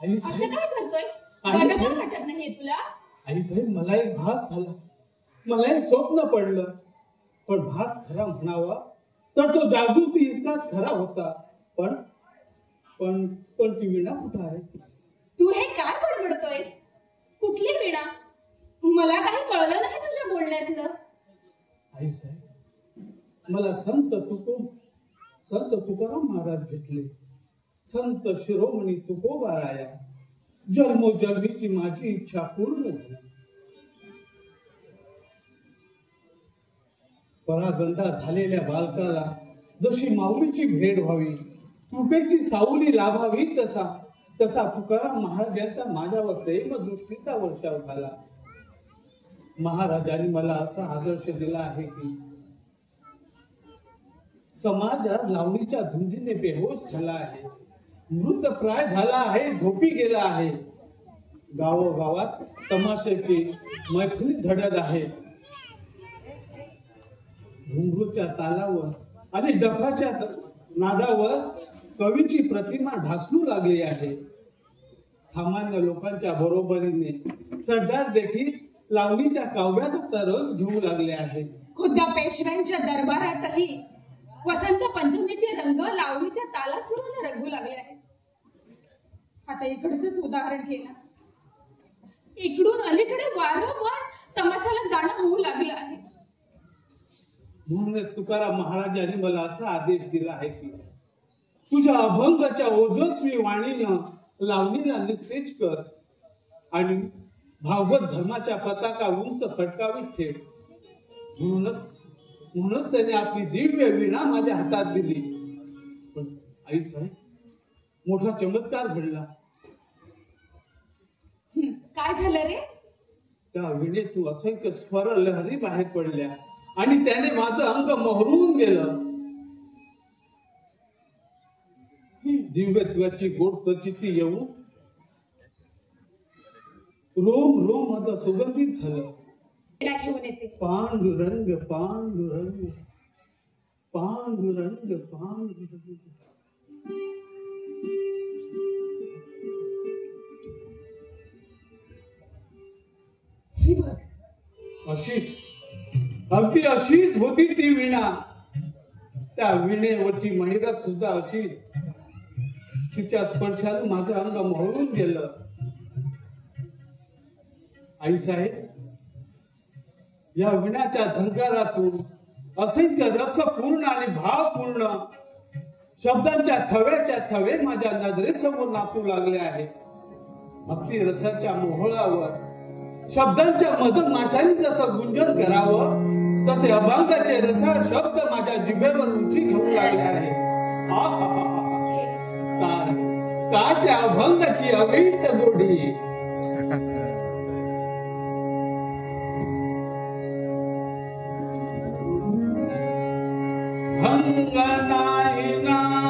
आई साहेब वाटत नाही तुला? आई साहेब मला एक भास झाला, मला एक स्वप्न पडलं, पण भास खरा म्हणावा तर तो जागृती इतकाच खरा होता. पण पण पण ती वीणा कुठं आहे? तू हे काय बडबडतोय? कुठली वीणा? मला काही कळलं नाही तुझ्या बोलण्यातलं. आई साहेब मला संत तुकाराम महाराज भेटले. संत शिरोमणी तुकोबाराया, जन्मोजन्मीची माझी इच्छा पूर्ण झाली. परागंधा झालेल्या बालकाला जशी माऊलीची भेट व्हावी, कृपेची सावली लाभावी, तसा तुकाराम महाराजांचा माझ्यावर प्रेम दृष्टीचा वर्षाव झाला. महाराजांनी मला असा आदर्श दिला आहे की समाज आज लावणीच्या धुंदीने बेहोश झाला आहे, मृतप्राय झाला आहे, झोपी गेला आहे. गावोगावात तमाशाची मैफिली झडत आहे. घुंगरूच्या तालावर आणि डफाच्या नादावर कवीची प्रतिमा ढासळू लागली आहे. सामान्य लोकांच्या बरोबरीने सरदार देखील लावणीच्या काव्यात रस घेऊ लागले आहेत. खुद्द पेशव्यांच्या दरबारातही वसंत पंचमीचे रंग लावणीच्या तालात सुरू रंगू लागले आहेत. आता इकडचंच उदाहरण केलं, इकडून अलीकडे वारंवार तमाशाला जाणं होऊ लागलं आहे. म्हणूनच तुकाराम महाराजांनी मला असा आदेश दिला आहे की तुझ्या अभंगाच्या ओजस्वी वाणीनं लावणीला निस्तेज कर आणि भागवत धर्माच्या पताका उंच फडकावीत ठेव. म्हणूनच त्याने आपली दिव्य वीणा माझ्या हातात दिली. पण आई साहेब, मोठा चमत्कार घडला. काय झालं रे? त्या वीणेतून असंख्य स्वर लहरी बाहेर पडल्या आणि त्याने माझं अंग मोहरून गेलं. दिव्यत्वाची गोड प्रचिती येऊन रोम रोम माझं सुगंधित झालं. पांडुरंग पांडुरंग पांडुरंग पांडुरंग. अशीच, अगदी अशीच होती ती वीणा. त्या वीणेवरची महिरत सुद्धा अशी. तिच्या स्पर्शाने माझं अंग मोहरून गेलं. आई साहेब, या वीणाच्या झंकारातून असंख्य रसपूर्ण आणि भावपूर्ण शब्दांच्या थव्याच्या थवे माझ्या नजरेसमोर नाचू लागले आहेत. भक्ती रसाच्या मोहळावर शब्दांच्या मधमाशांनी जसं गुंजन करावं तसे अभंगाचे रसाळ शब्द माझ्या जिभेवर उंची घेऊ लागले आहे. काय त्या अभंगाची अवैध गोडी. भंग नाही ना